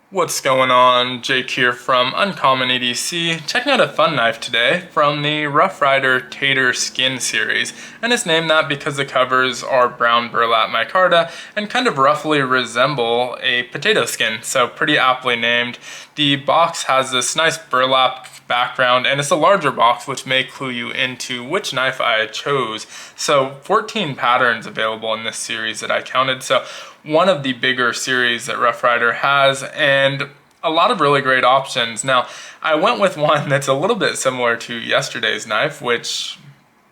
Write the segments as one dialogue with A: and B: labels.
A: What's going on? Jake here from Uncommon EDC, checking out a fun knife today from the Rough Ryder Tater Skin series, and it's named that because the covers are Brown Burlap Micarta and kind of roughly resemble a potato skin, so pretty aptly named. The box has this nice burlap background, and it's a larger box, which may clue you into which knife I chose. So 14 patterns available in this series that I counted, so one of the bigger series that Rough Ryder has, and a lot of really great options. Now, I went with one that's a little bit similar to yesterday's knife, which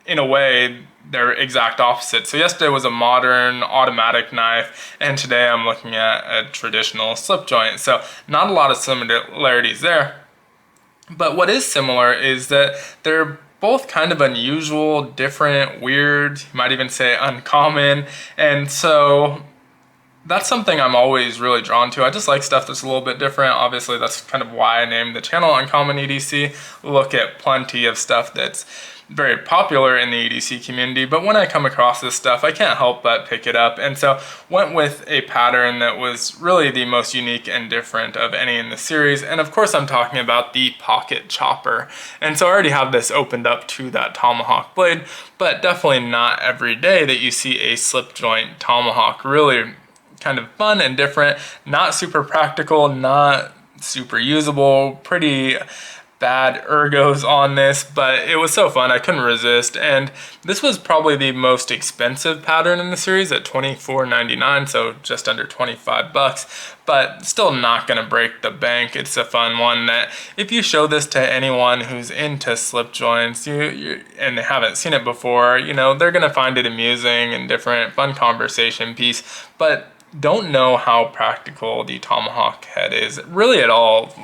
A: in a way they're exact opposite. So yesterday was a modern automatic knife, and today I'm looking at a traditional slip joint. So not a lot of similarities there. But what is similar is that they're both kind of unusual, different, weird, you might even say uncommon. And so that's something I'm always really drawn to. I just like stuff that's a little bit different. Obviously, that's kind of why I named the channel Uncommon EDC. Look at plenty of stuff that's very popular in the EDC community, but when I come across this stuff, I can't help but pick it up. And so went with a pattern that was really the most unique and different of any in the series. And of course, I'm talking about the pocket chopper. And so I already have this opened up to that Tomahawk blade, but definitely not every day that you see a slip joint Tomahawk. Really kind of fun and different, not super practical, not super usable, pretty bad ergos on this, but it was so fun I couldn't resist. And this was probably the most expensive pattern in the series at $24.99, so just under 25 bucks, but still not gonna break the bank. It's a fun one that if you show this to anyone who's into slip joints and they haven't seen it before, you know, they're gonna find it amusing and different, fun conversation piece, but don't know how practical the Tomahawk head is really at all.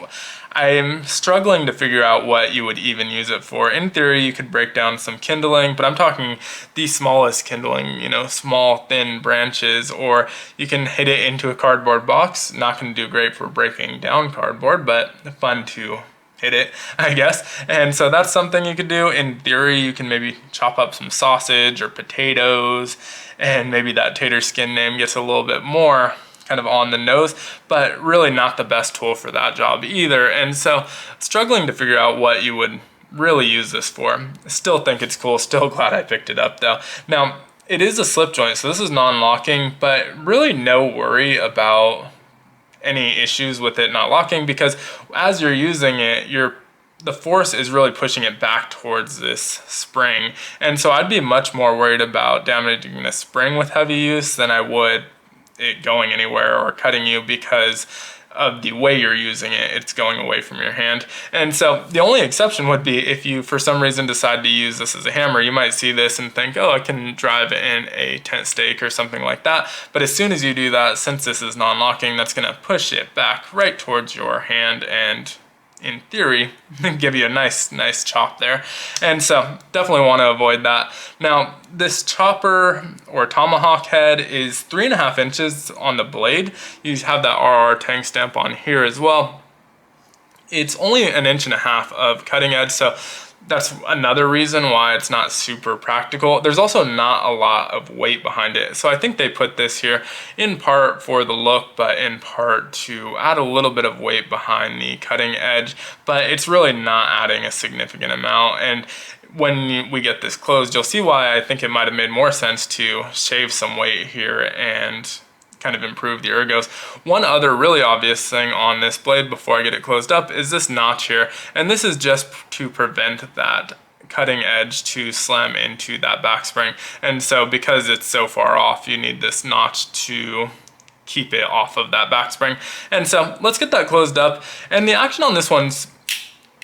A: I'm struggling to figure out what you would even use it for. In theory, you could break down some kindling, but I'm talking the smallest kindling, you know, small, thin branches, or you can hit it into a cardboard box. Not going to do great for breaking down cardboard, but fun to hit it, I guess. And so that's something you could do. In theory, you can maybe chop up some sausage or potatoes, and maybe that tater skin name gets a little bit more kind of on the nose, but really not the best tool for that job either. And so struggling to figure out what you would really use this for. Still think it's cool, still glad I picked it up though. Now, it is a slip joint, so this is non-locking, but really no worry about any issues with it not locking, because as you're using it, the force is really pushing it back towards this spring. And so I'd be much more worried about damaging the spring with heavy use than I would it going anywhere or cutting you, because of the way you're using it, it's going away from your hand. And so the only exception would be if you for some reason decide to use this as a hammer. You might see this and think, oh, I can drive in a tent stake or something like that. But as soon as you do that, since this is non-locking, that's going to push it back right towards your hand and in theory give you a nice chop there. And so definitely want to avoid that. Now, this chopper or Tomahawk head is 3.5 inches on the blade. You have that RR tang stamp on here as well. It's only 1.5 inches of cutting edge, so that's another reason why it's not super practical. There's also not a lot of weight behind it. So I think they put this here in part for the look, but in part to add a little bit of weight behind the cutting edge, but it's really not adding a significant amount. And when we get this closed, you'll see why I think it might have made more sense to shave some weight here and kind of improve the ergos. One other really obvious thing on this blade before I get it closed up is this notch here, and this is just to prevent that cutting edge to slam into that back spring. And so because it's so far off, you need this notch to keep it off of that back spring. And so let's get that closed up, and the action on this one's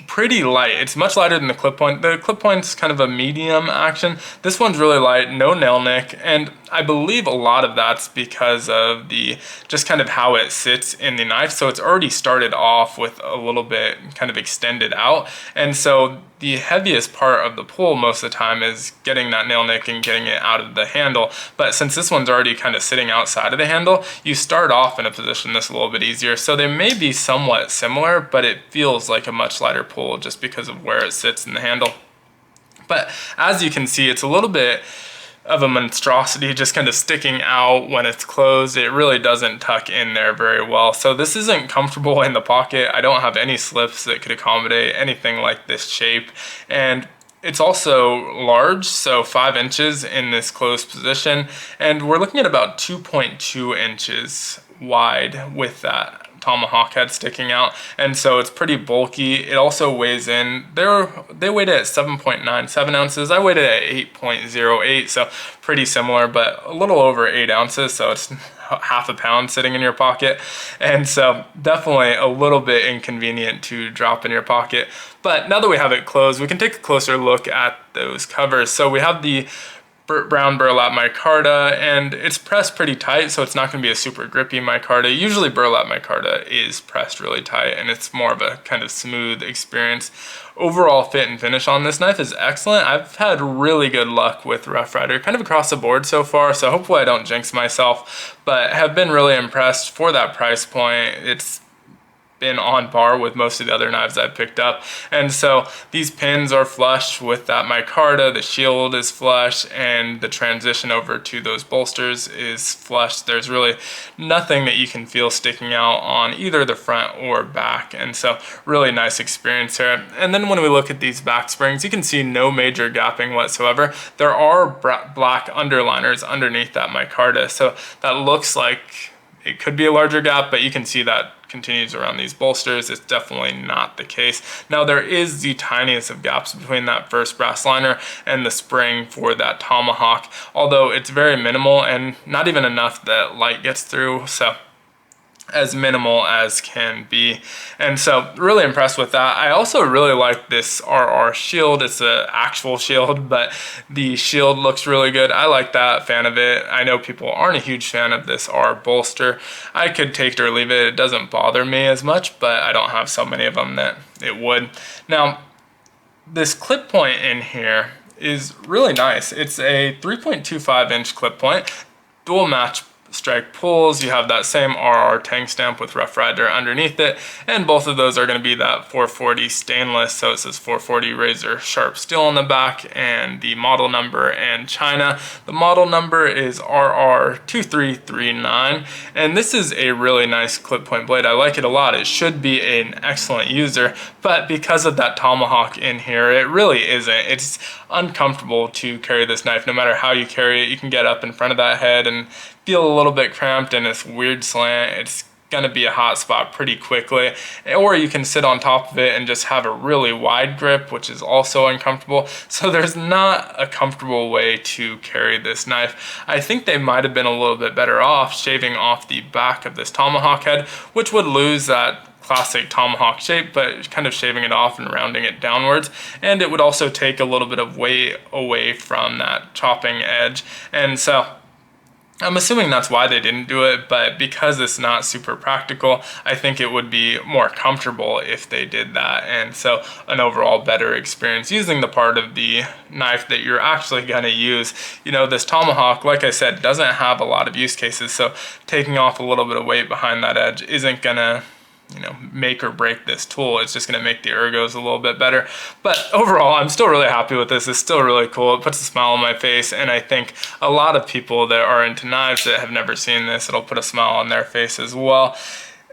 A: pretty light. It's much lighter than the clip point. The clip point's kind of a medium action. This one's really light, no nail nick, and I believe a lot of that's because of the just kind of how it sits in the knife. So it's already started off with a little bit kind of extended out, and so the heaviest part of the pull most of the time is getting that nail nick and getting it out of the handle. But since this one's already kind of sitting outside of the handle, you start off in a position that's a little bit easier. So they may be somewhat similar, but it feels like a much lighter pull just because of where it sits in the handle. But as you can see, it's a little bit of a monstrosity just kind of sticking out when it's closed. It really doesn't tuck in there very well. So this isn't comfortable in the pocket. I don't have any slips that could accommodate anything like this shape. And it's also large, so 5 inches in this closed position. And we're looking at about 2.2 inches wide with that Tomahawk head sticking out, and so it's pretty bulky. It also weighs in, they weighed it at 7.97 ounces. I weighed it at 8.08, so pretty similar, but a little over 8 ounces, so it's half a pound sitting in your pocket, and so definitely a little bit inconvenient to drop in your pocket. But now that we have it closed, we can take a closer look at those covers. So we have the Brown Burlap Micarta, and it's pressed pretty tight, so it's not going to be a super grippy micarta. Usually burlap micarta is pressed really tight, and it's more of a kind of smooth experience. Overall fit and finish on this knife is excellent. I've had really good luck with Rough Ryder kind of across the board so far, so hopefully I don't jinx myself, but have been really impressed for that price point. It's been on par with most of the other knives I've picked up. And so these pins are flush with that micarta, the shield is flush, and the transition over to those bolsters is flush. There's really nothing that you can feel sticking out on either the front or back, and so really nice experience here. And then when we look at these back springs, you can see no major gapping whatsoever. There are black underliners underneath that micarta, so that looks like it could be a larger gap, but you can see that continues around these bolsters. It's definitely not the case. Now there is the tiniest of gaps between that first brass liner and the spring for that Tomahawk, although it's very minimal and not even enough that light gets through, so as minimal as can be. And so really impressed with that. I also really like this RR shield. It's an actual shield, but the shield looks really good. I like that, fan of it. I know people aren't a huge fan of this R bolster. I could take it or leave it. It doesn't bother me as much, but I don't have so many of them that it would. Now, this clip point in here is really nice. It's a 3.25 inch clip point, dual match strike pulls. You have that same RR tang stamp with Rough Ryder underneath it, and both of those are going to be that 440 stainless, so it says 440 razor sharp steel on the back, and the model number and China. The model number is RR2339, and this is a really nice clip point blade. I like it a lot. It should be an excellent user, but because of that Tomahawk in here, it really isn't. It's uncomfortable to carry this knife. No matter how you carry it, you can get up in front of that head and feel a little bit cramped in this weird slant. It's gonna be a hot spot pretty quickly, or you can sit on top of it and just have a really wide grip, which is also uncomfortable. So there's not a comfortable way to carry this knife. I think they might have been a little bit better off shaving off the back of this Tomahawk head, which would lose that classic Tomahawk shape, but kind of shaving it off and rounding it downwards, and it would also take a little bit of weight away from that chopping edge. And so I'm assuming that's why they didn't do it, but because it's not super practical, I think it would be more comfortable if they did that, and so an overall better experience using the part of the knife that you're actually gonna use. You know, this Tomahawk, like I said, doesn't have a lot of use cases, so taking off a little bit of weight behind that edge isn't gonna, you know, make or break this tool. It's just going to make the ergos a little bit better. But overall, I'm still really happy with this. It's still really cool. It puts a smile on my face, and I think a lot of people that are into knives that have never seen this, it'll put a smile on their face as well.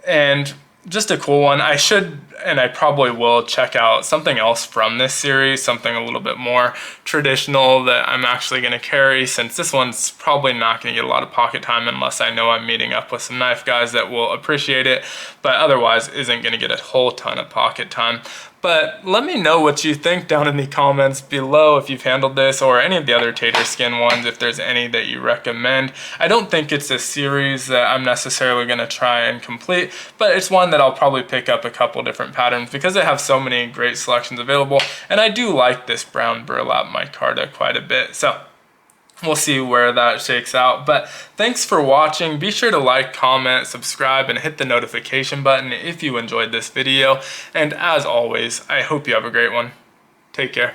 A: And just a cool one. I should, and I probably will, check out something else from this series, something a little bit more traditional that I'm actually going to carry, since this one's probably not going to get a lot of pocket time unless I know I'm meeting up with some knife guys that will appreciate it, but otherwise isn't going to get a whole ton of pocket time. But let me know what you think down in the comments below if you've handled this, or any of the other Tater Skin ones, if there's any that you recommend. I don't think it's a series that I'm necessarily going to try and complete, but it's one that I'll probably pick up a couple different patterns because they have so many great selections available, and I do like this Brown Burlap Micarta quite a bit. So we'll see where that shakes out. But thanks for watching. Be sure to like, comment, subscribe, and hit the notification button if you enjoyed this video. And as always, I hope you have a great one. Take care.